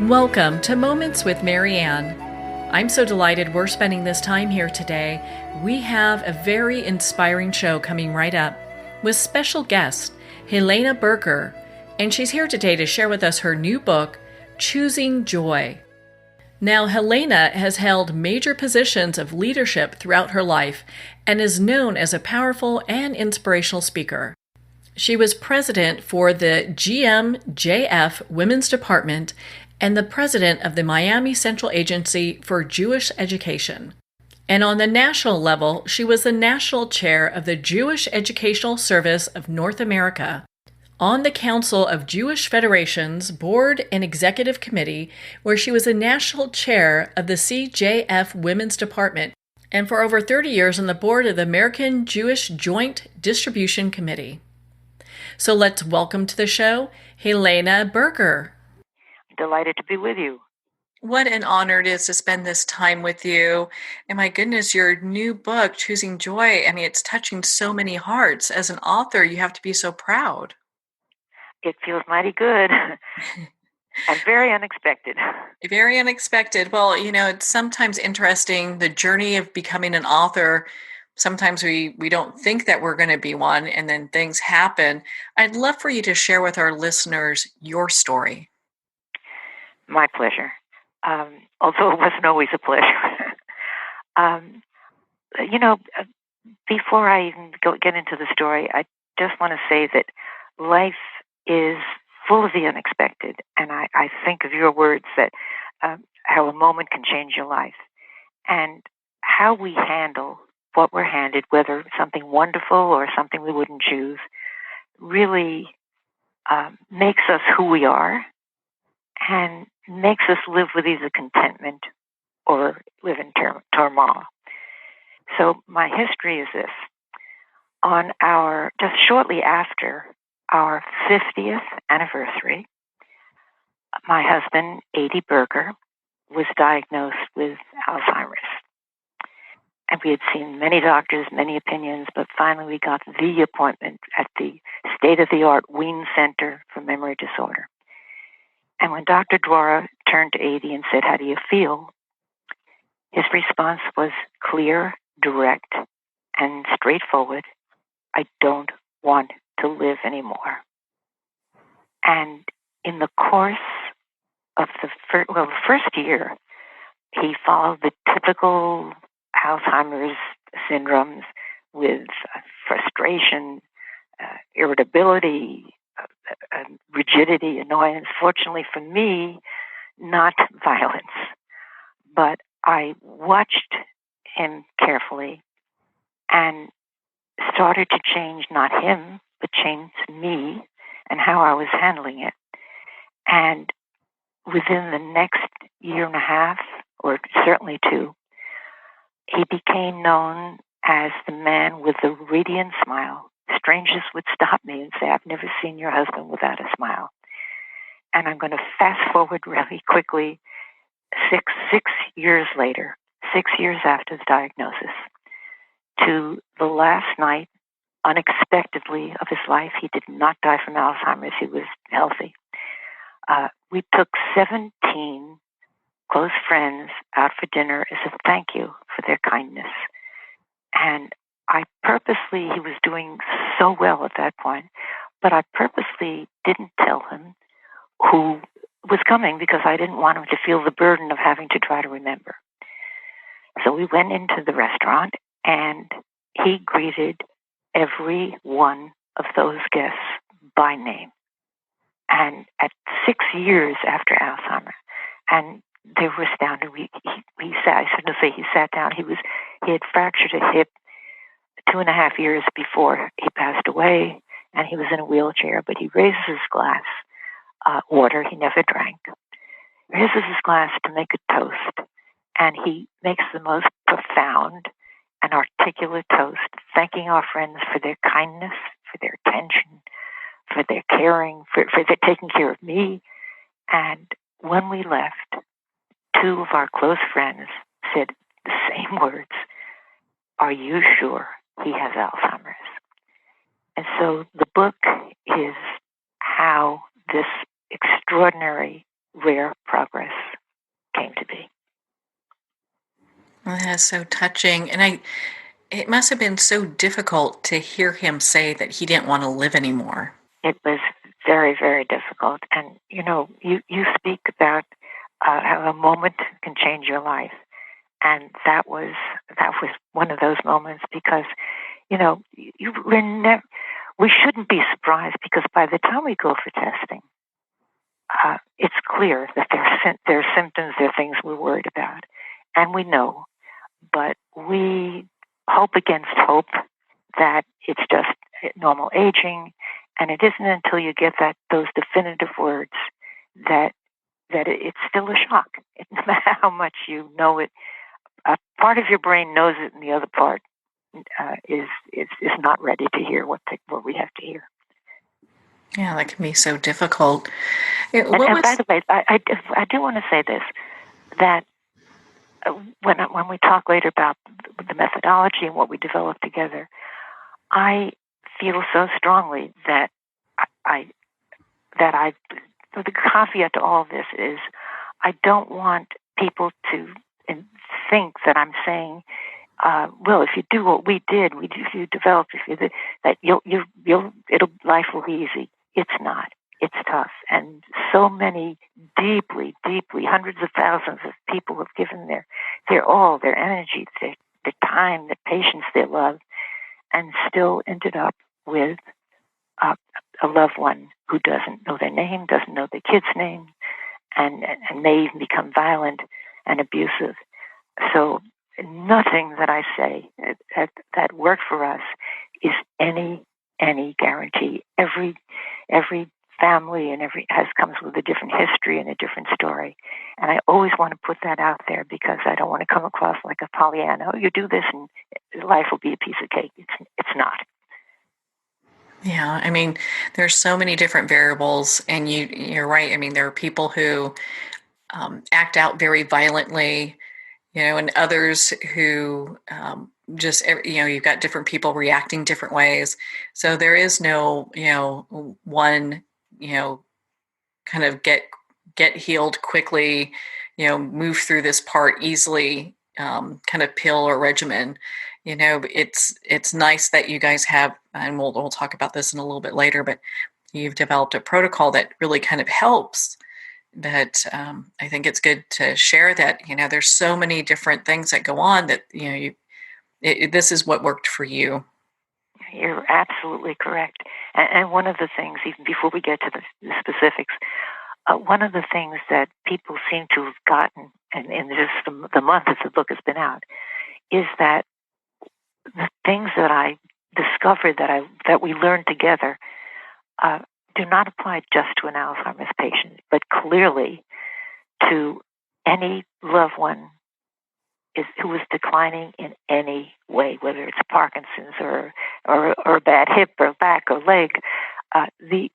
Welcome to Moments with Marianne. I'm so delighted we're spending this time here today. We have a very inspiring show coming right up with special guest Helene Berger, and she's here today to share with us her new book, Choosing Joy. Now, Helene has held major positions of leadership throughout her life and is known as a powerful and inspirational speaker. She was president for the GMJF Women's Department and the president of the Miami Central Agency for Jewish Education. And on the national level, she was the national chair of the Jewish Educational Service of North America, on the Council of Jewish Federations Board and Executive Committee, where she was the national chair of the CJF Women's Department, and for over 30 years on the board of the American Jewish Joint Distribution Committee. So let's welcome to the show, Helene Berger. Delighted to be with you. What an honor it is to spend this time with you. And my goodness, your new book, Choosing Joy, I mean, it's touching so many hearts. As an author, you have to be so proud. It feels mighty good and very unexpected. Very unexpected. Well, you know, it's sometimes interesting, the journey of becoming an author. Sometimes we don't think that we're going to be one, and then things happen. I'd love for you to share with our listeners your story. My pleasure. Although it wasn't always a pleasure. Before I even get into the story, I just want to say that life is full of the unexpected. And I think of your words that how a moment can change your life. And how we handle what we're handed, whether something wonderful or something we wouldn't choose, really makes us who we are and makes us live with either contentment or live in turmoil. So my history is this. Just shortly after our 50th anniversary, my husband, A.D. Berger, was diagnosed with Alzheimer's. And we had seen many doctors, many opinions, but finally we got the appointment at the state-of-the-art Wien Center for Memory Disorder. And when Dr. Dwara turned to A.D. and said, "How do you feel?" his response was clear, direct, and straightforward. "I don't want to live anymore." And in the course of the first year, he followed the typical Alzheimer's syndromes with frustration, irritability, rigidity, annoyance. Fortunately for me, not violence. But I watched him carefully and started to change not him, but change me and how I was handling it. And within the next year and a half, or certainly two, he became known as the man with the radiant smile. Strangers would stop me and say, "I've never seen your husband without a smile." And I'm going to fast forward really quickly, six years later, 6 years after the diagnosis, to the last night, unexpectedly, of his life. He did not die from Alzheimer's. He was healthy. We took 17 close friends out for dinner as a thank you for their kindness. And he was doing so well at that point, but I purposely didn't tell him who was coming because I didn't want him to feel the burden of having to try to remember. So we went into the restaurant and he greeted every one of those guests by name. And at 6 years after Alzheimer's, and they were astounded. He sat down. He had fractured a hip 2.5 years before he passed away, and he was in a wheelchair, but he raises his glass, water he never drank, raises his glass to make a toast, and he makes the most profound and articulate toast, thanking our friends for their kindness, for their attention, for their caring, for their taking care of me. And when we left, 2 of our close friends said the same words, "Are you sure he has Alzheimer's?" And so the book is how this extraordinary, rare progress came to be. Well, that's so touching. And it must have been so difficult to hear him say that he didn't want to live anymore. It was very, very difficult. And, you speak about how a moment can change your life. And that was one of those moments because, we shouldn't be surprised because by the time we go for testing, it's clear that there are symptoms, there are things we're worried about. And we know, but we hope against hope that it's just normal aging. And it isn't until you get those definitive words that it's still a shock. No matter how much you know it, a part of your brain knows it, and the other part is not ready to hear what we have to hear. Yeah, that can be so difficult. And by the way, I do want to say this, that when we talk later about the methodology and what we developed together, I feel so strongly that the caveat to all of this is I don't want people to think that I'm saying, well, if you do what we did, if you developed, that life will be easy. It's not. It's tough. And so many deeply, hundreds of thousands of people have given their all, their energy, their time, their patience, their love, and still ended up with a loved one who doesn't know their name, doesn't know their kid's name, and may even become violent and abusive. So nothing that I say that worked for us is any guarantee. Every family and comes with a different history and a different story. And I always want to put that out there because I don't want to come across like a Pollyanna. Oh, you do this and life will be a piece of cake. It's not. Yeah, I mean, there's so many different variables, and you're right. I mean, there are people who act out very violently, and others who just, you've got different people reacting different ways. So there is no, one, kind of get healed quickly, move through this part easily, kind of pill or regimen. It's nice that you guys have, and we'll talk about this in a little bit later, but you've developed a protocol that really kind of helps. That I think it's good to share that, there's so many different things that go on that, this is what worked for you. You're absolutely correct. And one of the things, even before we get to the specifics, one of the things that people seem to have gotten, and in just the month that the book has been out, is that the things that I discovered that we learned together do not apply just to an Alzheimer's patient, but clearly to any loved one who is declining in any way, whether it's Parkinson's or a bad hip or back or leg. The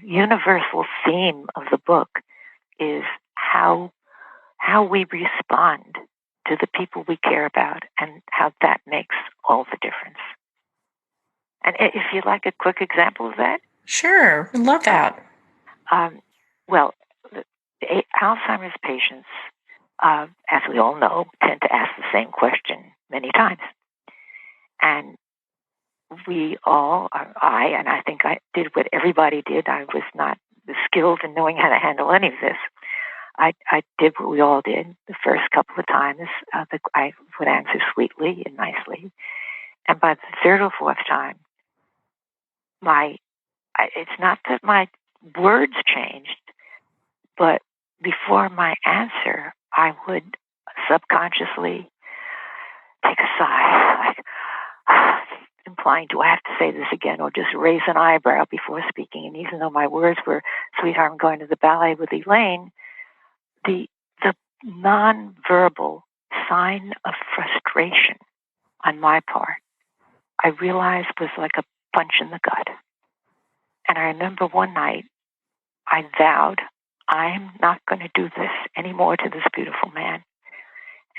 universal theme of the book is how we respond to the people we care about and how that makes all the difference. And if you'd like a quick example of that. Sure, I love that. Well, Alzheimer's patients, as we all know, tend to ask the same question many times. And I think I did what everybody did. I was not skilled in knowing how to handle any of this. I did what we all did the first couple of times. I would answer sweetly and nicely. And by the third or fourth time, it's not that my words changed, but before my answer, I would subconsciously take a sigh, like, implying, do I have to say this again, or just raise an eyebrow before speaking? And even though my words were, sweetheart, I'm going to the ballet with Elaine, the nonverbal sign of frustration on my part, I realized was like a punch in the gut. And I remember one night, I vowed, I'm not going to do this anymore to this beautiful man.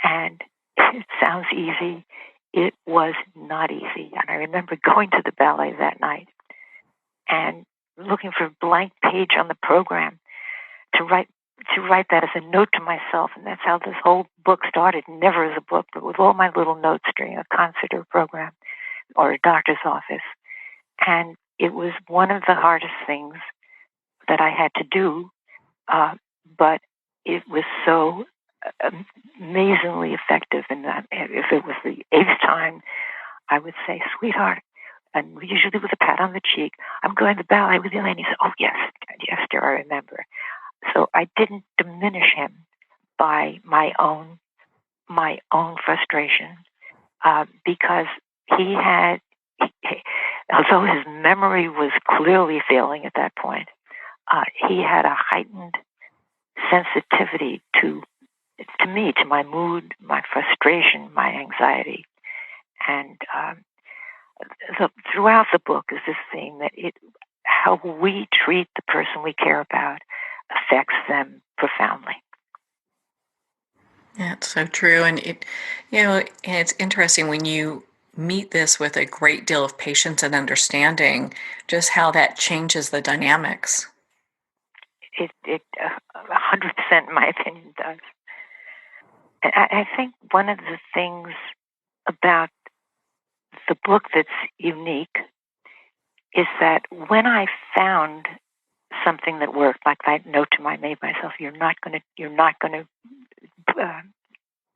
And it sounds easy. It was not easy. And I remember going to the ballet that night and looking for a blank page on the program to write to write that as a note to myself, and that's how this whole book started, never as a book, but with all my little notes during a concert or program or a doctor's office. And it was one of the hardest things that I had to do, but it was so amazingly effective in that. If it was the 8th time, I would say, "Sweetheart," and usually with a pat on the cheek, "I'm going to the ballet with Helene." He said, "Oh, yes, yes, dear, I remember." So I didn't diminish him by my own frustration, because he had, although his memory was clearly failing at that point, he had a heightened sensitivity to me, to my mood, my frustration, my anxiety. And throughout the book is this theme that how we treat the person we care about affects them profoundly. That's so true. And it's interesting when you meet this with a great deal of patience and understanding, just how that changes the dynamics. It 100%, in my opinion, does. And I think one of the things about the book that's unique is that when I found something that worked, like that note I made myself, you're not going to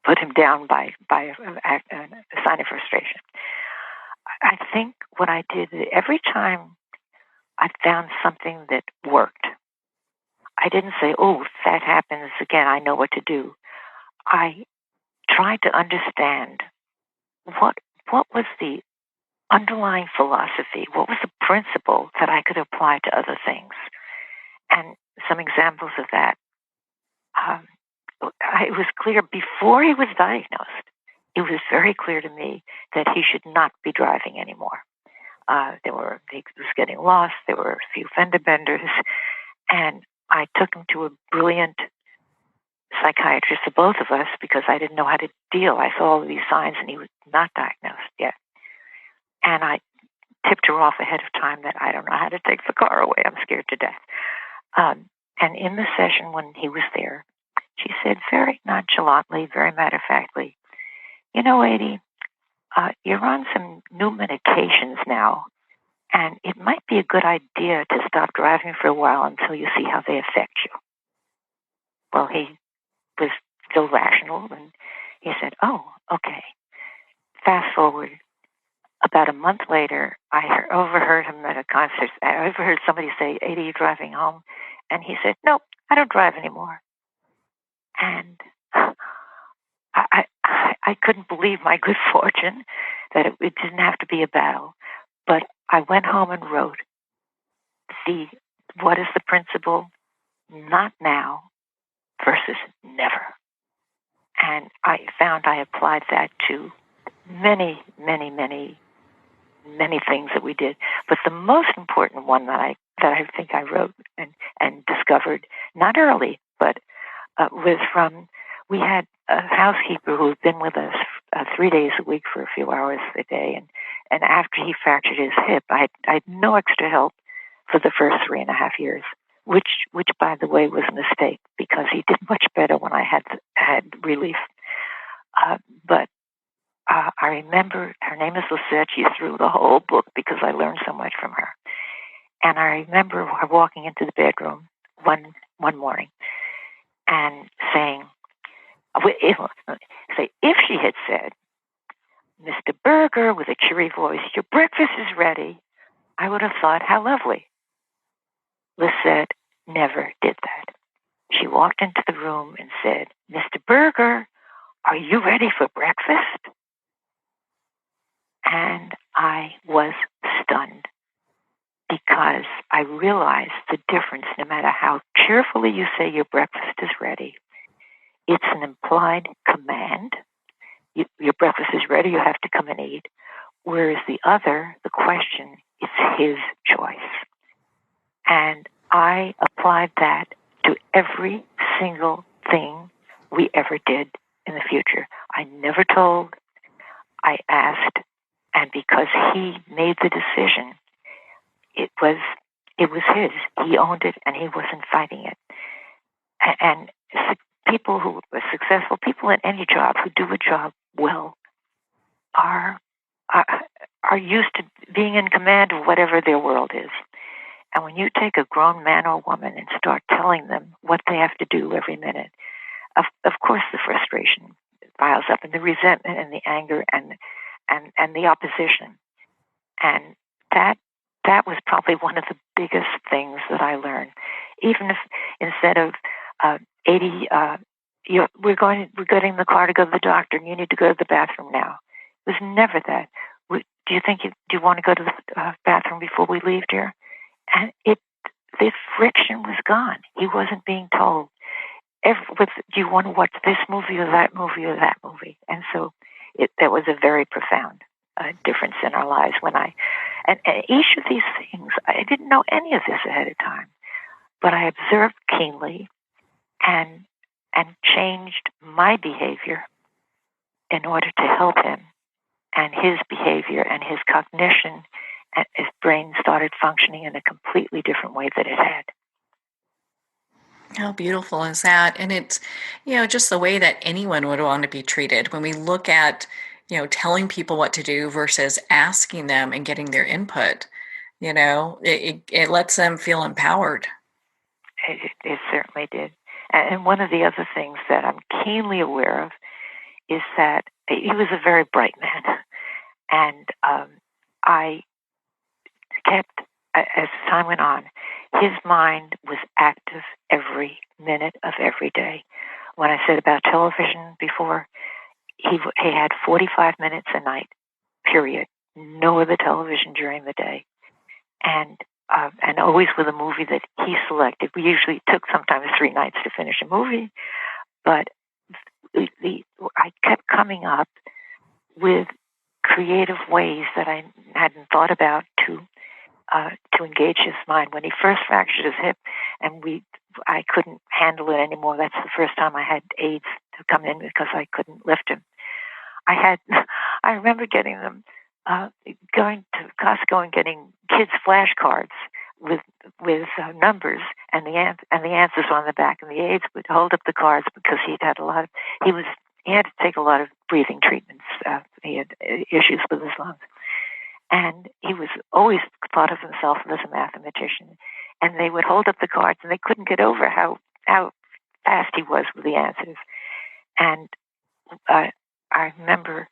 put him down by a sign of frustration. I think what I did, every time I found something that worked, I didn't say, "Oh, if that happens again, I know what to do." I tried to understand what was the underlying philosophy, what was the principle that I could apply to other things. And some examples of that, it was clear before he was diagnosed, it was very clear to me that he should not be driving anymore. He was getting lost, there were a few fender benders, and I took him to a brilliant psychiatrist, for both of us, because I didn't know how to deal. I saw all of these signs and he was not diagnosed yet. And I tipped her off ahead of time that I don't know how to take the car away. I'm scared to death. And in the session when he was there, she said very nonchalantly, very matter-of-factly, "You know, Adi, you're on some new medications now, and it might be a good idea to stop driving for a while until you see how they affect you." Well, he was still rational, and he said, "Oh, okay." Fast forward, about a month later, I overheard him at a concert. I overheard somebody say, "Adi, you driving home?" And he said, "Nope, I don't drive anymore." And I couldn't believe my good fortune that it didn't have to be a battle. But I went home and wrote, what is the principle? Not now versus never. And I found I applied that to many, many, many, many things that we did. But the most important one that I think I wrote and discovered, not early, but was from, we had a housekeeper who had been with us 3 days a week for a few hours a day. And after he fractured his hip, I had no extra help for the first 3.5 years, which by the way was a mistake, because he did much better when I had relief. But I remember, her name is Lisette. She's through the whole book because I learned so much from her. And I remember her walking into the bedroom one morning and saying, if she had said, "Mr. Berger," with a cheery voice, "your breakfast is ready," I would have thought, how lovely. Lisette never did that. She walked into the room and said, "Mr. Berger, are you ready for breakfast?" And I was stunned, because I realized the difference. No matter how cheerfully you say your breakfast is ready, it's an implied command. Your breakfast is ready, you have to come and eat. Whereas the question, is his choice. And I applied that to every single thing we ever did in the future. I never told, I asked, and because he made the decision, it was his. He owned it, and he wasn't fighting it. And people who are successful, people in any job who do a job well, are are used to being in command of whatever their world is. And when you take a grown man or woman and start telling them what they have to do every minute, of course the frustration piles up, and the resentment and the anger and the opposition. And that was probably one of the biggest things that I learned. Even if instead of 80, we're getting the car to go to the doctor, and you need to go to the bathroom now. It was never that. Do you want to go to the bathroom before we leave, dear? And the friction was gone. He wasn't being told, do you want to watch this movie or that movie or that movie? And so that was a very profound difference in our lives. And each of these things, I didn't know any of this ahead of time, but I observed keenly and changed my behavior in order to help him, and his behavior and his cognition and his brain started functioning in a completely different way than it had. How beautiful is that? And it's, just the way that anyone would want to be treated. When we look at, telling people what to do versus asking them and getting their input, it lets them feel empowered. It certainly did. And one of the other things that I'm keenly aware of is that he was a very bright man. And I kept, as time went on, his mind was active every minute of every day. When I said about television before, he had 45 minutes a night, period. No other television during the day. And always with a movie that he selected. We usually took sometimes 3 nights to finish a movie, but I kept coming up with creative ways that I hadn't thought about to engage his mind. When he first fractured his hip, and I couldn't handle it anymore. That's the first time I had aides to come in because I couldn't lift him. I remember getting them going to Costco and getting kids' flashcards with numbers and the answers on the back, and the aides would hold up the cards because he had to take a lot of breathing treatments. He had issues with his lungs. And he was always thought of himself as a mathematician. And they would hold up the cards, and they couldn't get over how fast he was with the answers. And I remember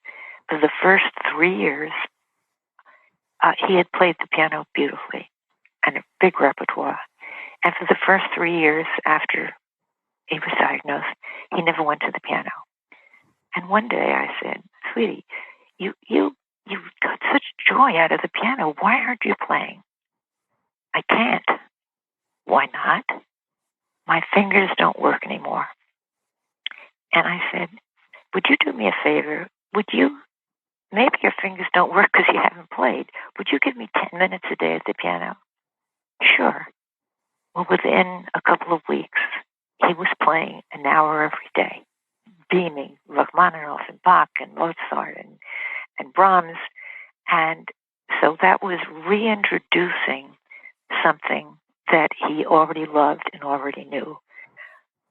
for the first 3 years, he had played the piano beautifully and a big repertoire. And for the first 3 years after he was diagnosed, he never went to the piano. And one day I said, "Sweetie, you got such joy out of the piano. Why aren't you playing?" "I can't." "Why not?" "My fingers don't work anymore." And I said, "Would you do me a favor? Maybe your fingers don't work because you haven't played. Would you give me 10 minutes a day at the piano?" "Sure." Well, within a couple of weeks, he was playing an hour every day, beaming Rachmaninoff and Bach and Mozart and Brahms. And so that was reintroducing something that he already loved and already knew.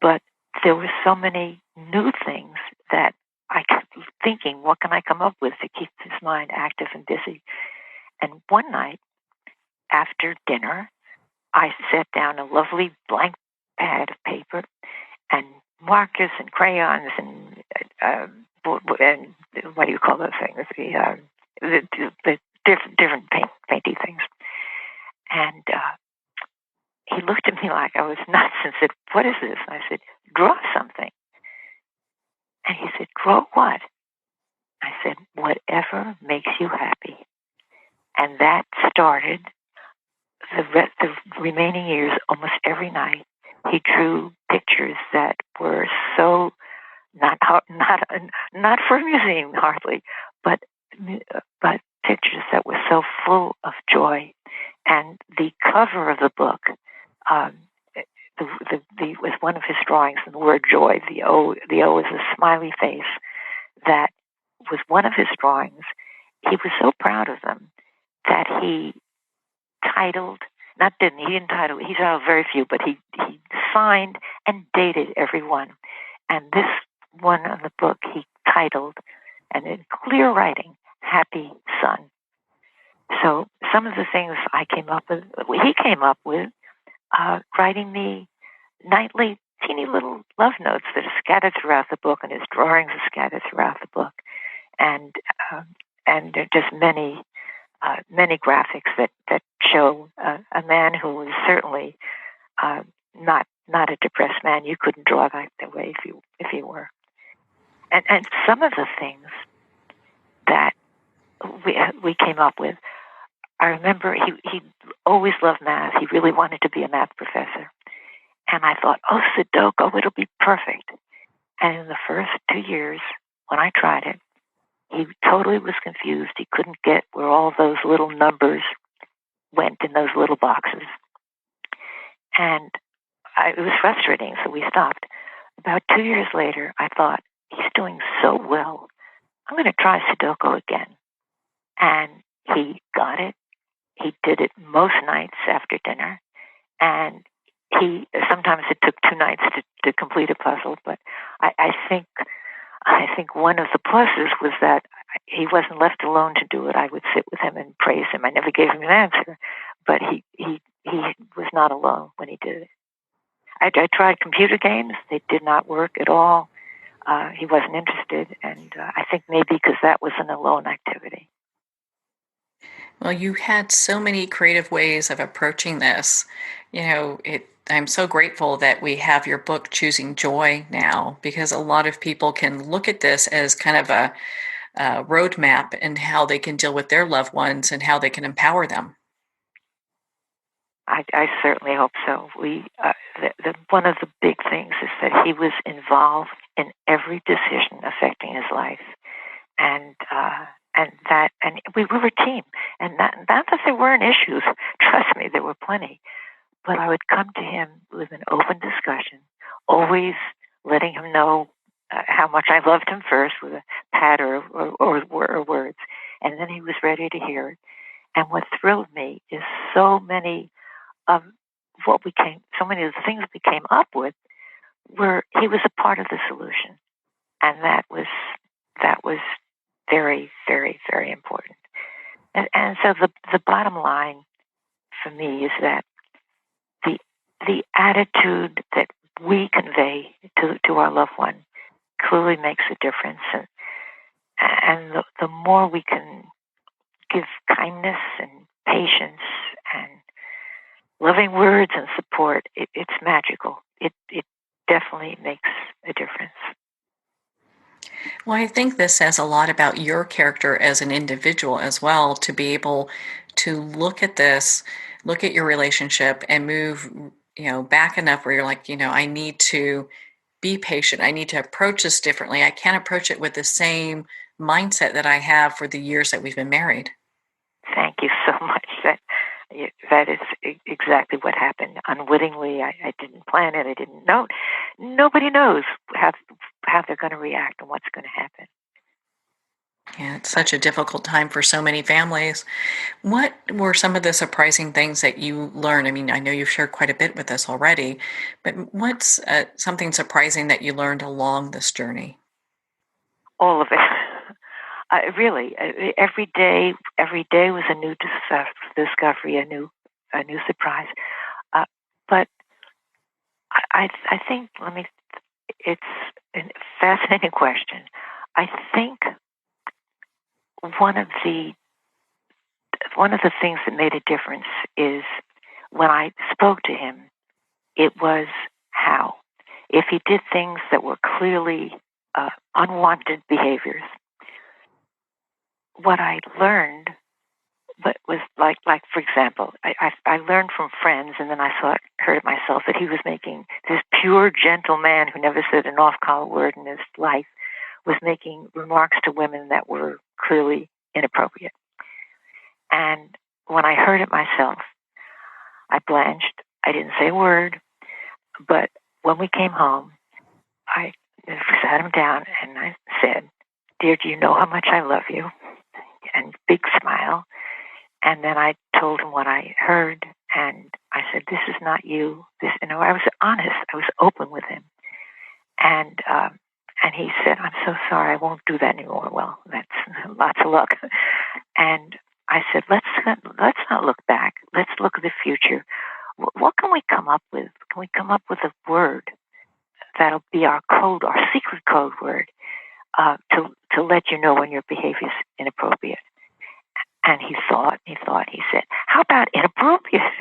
But there were so many new things that I kept thinking, what can I come up with to keep his mind active and busy? And one night after dinner, I set down a lovely blank pad of paper and markers and crayons and what do you call those things? The different painty things. And he looked at me like I was nuts and said, "What is this?" I said, "Draw something." And he said, "Draw what?" I said, "Whatever makes you happy." And that started the remaining years. Almost every night, he drew pictures that were so not for a museum hardly, but pictures that were so full of joy. And the cover of the book was one of his drawings, and the word joy. The O is a smiley face. That was one of his drawings. He was so proud of them that he titled. He didn't title. He titled very few, but he signed and dated every one. And this one on the book he titled, and in clear writing, Happy Son. So some of the things he came up with, writing me nightly teeny little love notes that are scattered throughout the book, and his drawings are scattered throughout the book, and there are just many graphics that show a man who was certainly not a depressed man. You couldn't draw that way if you were. And some of the things that we came up with, I remember he always loved math. He really wanted to be a math professor. And I thought, Sudoku, it'll be perfect. And in the first 2 years, when I tried it, he totally was confused. He couldn't get where all those little numbers went in those little boxes. And it was frustrating, so we stopped. About 2 years later, I thought, he's doing so well. I'm going to try Sudoku again. And he got it. He did it most nights after dinner. And sometimes it took 2 nights to complete a puzzle, but I think one of the pluses was that he wasn't left alone to do it. I would sit with him and praise him. I never gave him an answer, but he was not alone when he did it. I tried computer games. They did not work at all. He wasn't interested, and I think maybe because that was an alone activity. Well, you had so many creative ways of approaching this. I'm so grateful that we have your book, Choosing Joy, now, because a lot of people can look at this as kind of a roadmap in how they can deal with their loved ones and how they can empower them. I certainly hope so. One of the big things is that he was involved in every decision affecting his life, and we were a team. And not that there weren't issues. Trust me, there were plenty. But I would come to him with an open discussion, always letting him know how much I loved him first with a pat or words, and then he was ready to hear it. And what thrilled me is so many of the things we came up with he was a part of the solution, and that was very, very, very important. And so the bottom line for me is that the attitude that we convey to our loved one clearly makes a difference, and the more we can give kindness and patience and loving words and support, it's magical. It definitely makes a difference. Well, I think this says a lot about your character as an individual as well, to be able to look at this, look at your relationship and move, back enough where you're like, I need to be patient. I need to approach this differently. I can't approach it with the same mindset that I have for the years that we've been married. Thank you so much. That is exactly what happened. Unwittingly, I didn't plan it. I didn't know. Nobody knows how they're going to react and what's going to happen. Yeah, it's such a difficult time for so many families. What were some of the surprising things that you learned? I mean, I know you've shared quite a bit with us already, but what's something surprising that you learned along this journey? All of it. Really, every day was a new discovery, a new surprise. But I think, it's a fascinating question. I think one of the things that made a difference is when I spoke to him, it was how. If he did things that were clearly unwanted behaviors, what I learned was like for example, I learned from friends, and then I heard it myself, that he was making this pure, gentle man who never said an off-color word in his life, was making remarks to women that were clearly inappropriate. And when I heard it myself, I blanched. I didn't say a word, but when we came home, I sat him down and I said, "Dear, do you know how much I love you?" And big smile. And then I told him what I heard, And I said, "This is not you." I was honest. I was open with him. And he said, "I'm so sorry. I won't do that anymore." Well, that's lots of luck. And I said, let's not look back. Let's look at the future. What can we come up with? Can we come up with a word that'll be our code, our secret code word, to let you know when your behavior is inappropriate? And he thought. He said, "How about inappropriate?"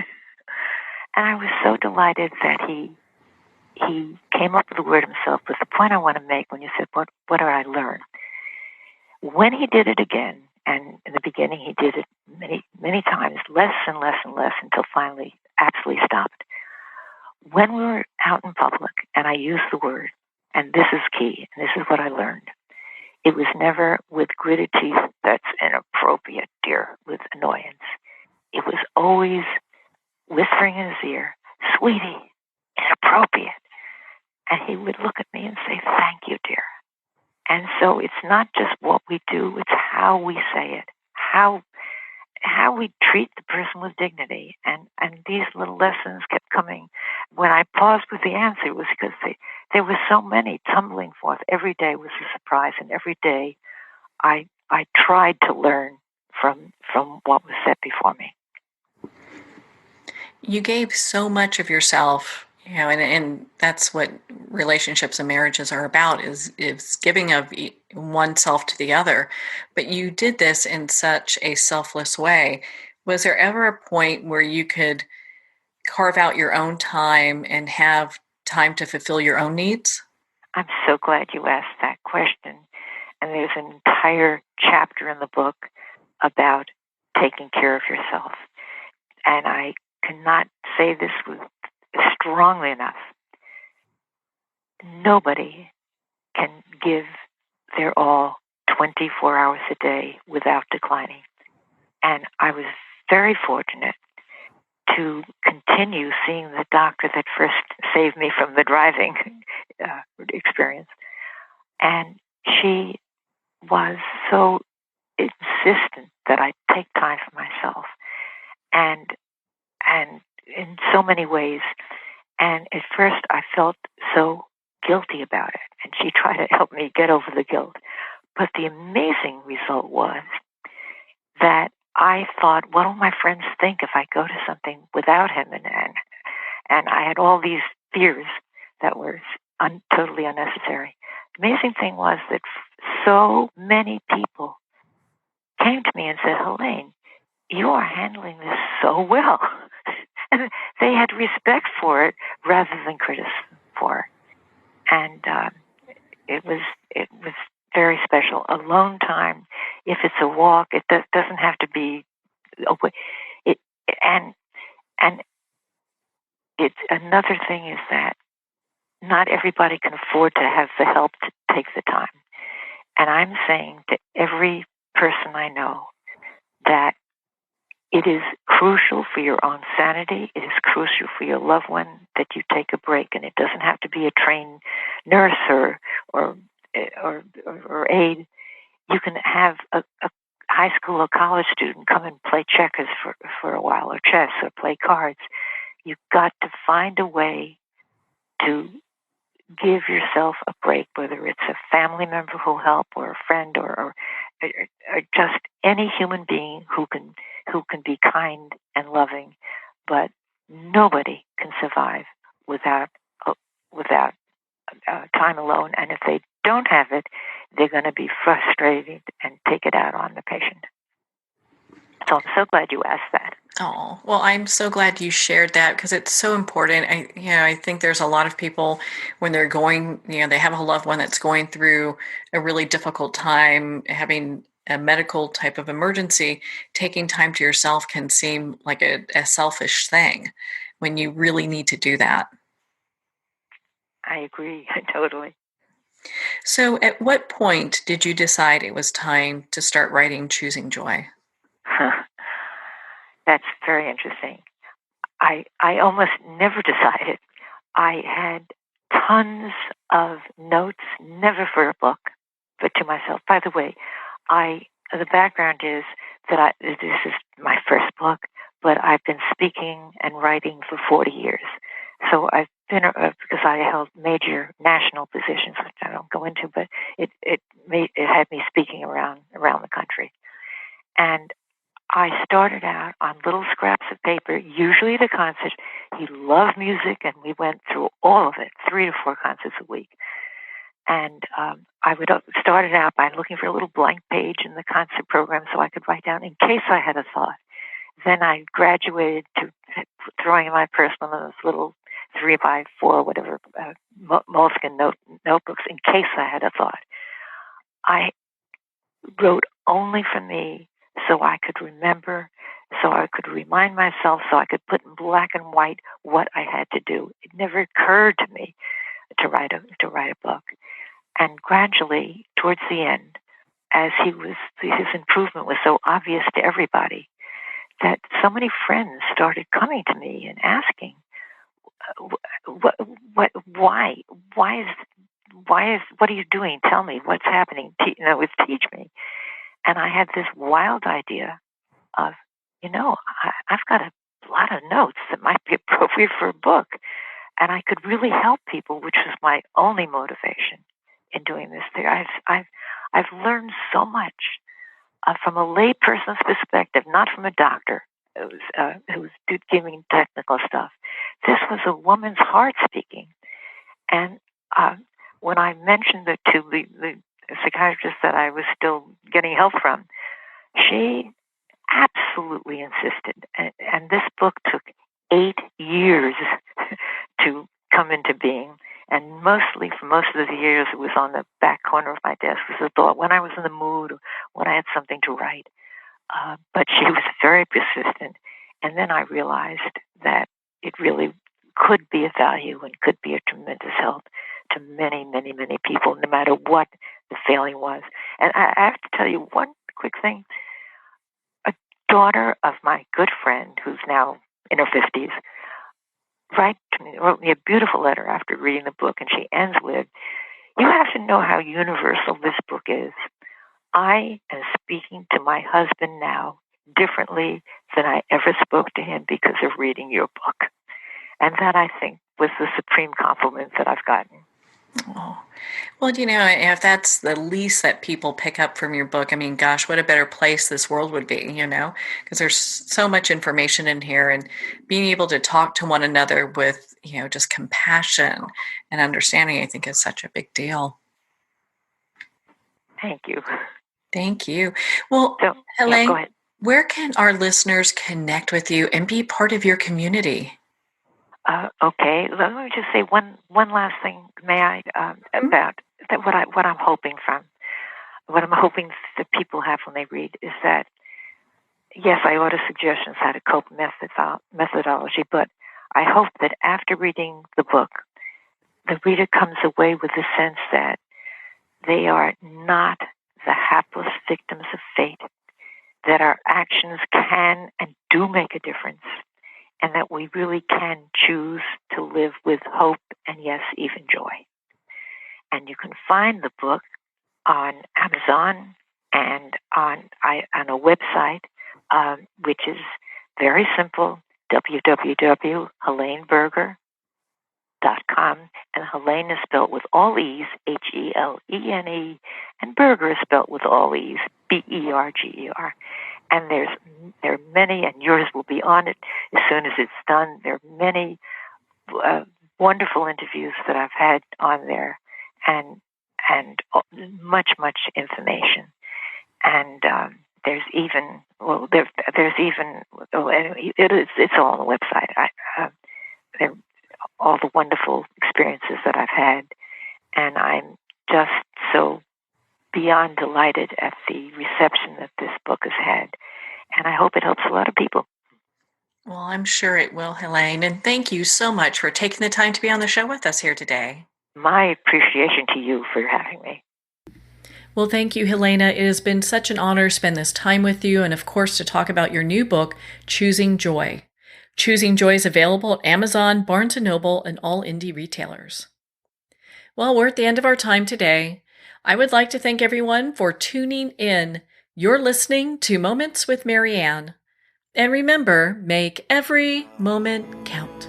And I was so delighted that he came up with the word himself. But the point I want to make, when you said, what did I learn? When he did it again, and in the beginning he did it many, many times, less and less and less, until finally absolutely stopped. When we were out in public and I used the word, and this is key, and this is what I learned, it was never with gritted teeth, "That's inappropriate, dear," with annoyance. It was always whispering in his ear, "Sweetie, inappropriate." And he would look at me and say, "Thank you, dear." And so it's not just what we do, it's how we say it, how we treat the person with dignity. And these little lessons kept coming. When I paused with the answer, it was because there were so many tumbling forth. Every day was a surprise, and every day I tried to learn from what was set before me. You gave so much of yourself, and that's what relationships and marriages are about, is giving of oneself to the other. But you did this in such a selfless way. Was there ever a point where you could carve out your own time and have time to fulfill your own needs? I'm so glad you asked that question. And there's an entire chapter in the book about taking care of yourself. And I cannot say this strongly enough. Nobody can give their all 24 hours a day without declining. And I was very fortunate to continue seeing the doctor that first saved me from the driving experience. And she was so insistent that I take time for myself. And in so many ways. And at first I felt so guilty about it. And she tried to help me get over the guilt. But the amazing result was that I thought, what will my friends think if I go to something without him? And I had all these fears that were totally unnecessary. The amazing thing was that so many people came to me and said, "Helene, you are handling this so well." And they had respect for it rather than criticism for it. And it was very special. Alone time, if it's a walk, it doesn't have to be. And it's another thing is that not everybody can afford to have the help to take the time. And I'm saying to every person I know that it is crucial for your own sanity. It is crucial for your loved one that you take a break, and it doesn't have to be a trained nurse or aide. You can have a high school or college student come and play checkers for a while, or chess, or play cards. You've got to find a way to give yourself a break, whether it's a family member who'll help, or a friend, or just any human being who can be kind and loving. But nobody can survive without time alone. And if they don't have it, they're going to be frustrated and take it out on the patient. So I'm so glad you asked that. Oh, well, I'm so glad you shared that, because it's so important. I think there's a lot of people when they're going, they have a loved one that's going through a really difficult time, having a medical type of emergency. Taking time to yourself can seem like a selfish thing when you really need to do that. I agree, totally. So at what point did you decide it was time to start writing Choosing Joy? That's very interesting. I almost never decided. I had tons of notes, never for a book, but to myself. By the way, the background is that this is my first book, but I've been speaking and writing for 40 years. So I've been, because I held major national positions, which I don't go into, but it had me speaking around the country. And I started out on little scraps of paper, usually at a concert. He loved music, and we went through all of it, 3 to 4 concerts a week. And I would started out by looking for a little blank page in the concert program so I could write down in case I had a thought. Then I graduated to throwing in my purse one of those little 3x4, whatever, moleskin notebooks in case I had a thought. I wrote only for me so I could remember, so I could remind myself, so I could put in black and white what I had to do. It never occurred to me to write a book. And gradually, towards the end, as his improvement was so obvious to everybody, that so many friends started coming to me and asking, why what are you doing? Tell me what's happening. Teach me. And I had this wild idea of, I've got a lot of notes that might be appropriate for a book, and I could really help people, which was my only motivation in doing this thing. I've learned so much from a layperson's perspective, not from a doctor who's giving technical stuff. This was a woman's heart speaking. And when I mentioned it to the psychiatrist that I was still getting help from, she absolutely insisted. And this book took 8 years to come into being. And for most of the years, it was on the back corner of my desk as a thought when I was in the mood, or when I had something to write. But she was very persistent. And then I realized that it really could be of value and could be a tremendous help to many, many, many people, no matter what the failing was. And I have to tell you one quick thing. A daughter of my good friend, who's now in her 50s, wrote me a beautiful letter after reading the book, and she ends with, "You have to know how universal this book is. I am speaking to my husband now differently than I ever spoke to him because of reading your book." And that, I think, was the supreme compliment that I've gotten. Oh, well, if that's the least that people pick up from your book, I mean, gosh, what a better place this world would be, because there's so much information in here, and being able to talk to one another with, just compassion and understanding, I think is such a big deal. Thank you. Thank you. Well, Helene, go ahead. Where can our listeners connect with you and be part of your community? Okay, let me just say one last thing, may I, about that what I'm hoping that people have when they read is that, yes, I order suggestions how to cope methodology, but I hope that after reading the book, the reader comes away with the sense that they are not the hapless victims of fate, that our actions can and do make a difference, and that we really can choose to live with hope and, yes, even joy. And you can find the book on Amazon and on a website, which is very simple, www.heleneberger.com. And Helene is spelled with all E's, Helene, and Berger is spelled with all E's, Berger. And there are many, and yours will be on it as soon as it's done. There are many wonderful interviews that I've had on there, and much information. And it's all on the website. There all the wonderful experiences that I've had, and I'm just so beyond delighted at the reception that this book has had, and I hope it helps a lot of people. Well, I'm sure it will, Helene, and thank you so much for taking the time to be on the show with us here today. My appreciation to you for having me. Well, thank you, Helena. It has been such an honor to spend this time with you, and of course to talk about your new book, Choosing Joy. Choosing Joy is available at Amazon, Barnes & Noble, and all indie retailers. Well, we're at the end of our time today. I would like to thank everyone for tuning in. You're listening to Moments with Marianne. And remember, make every moment count.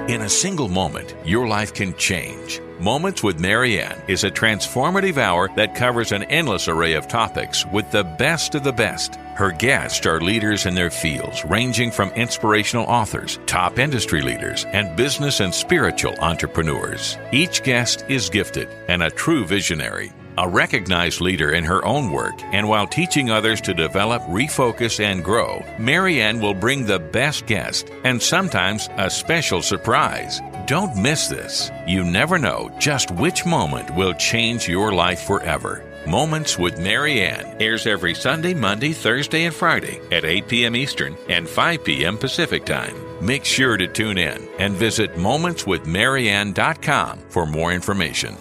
In a single moment, your life can change. Moments with Marianne is a transformative hour that covers an endless array of topics with the best of the best. Her guests are leaders in their fields, ranging from inspirational authors, top industry leaders, and business and spiritual entrepreneurs. Each guest is gifted and a true visionary, a recognized leader in her own work, and while teaching others to develop, refocus, and grow, Marianne will bring the best guest and sometimes a special surprise. Don't miss this. You never know just which moment will change your life forever. Moments with Marianne airs every Sunday, Monday, Thursday, and Friday at 8 p.m. Eastern and 5 p.m. Pacific Time. Make sure to tune in and visit momentswithmarianne.com for more information.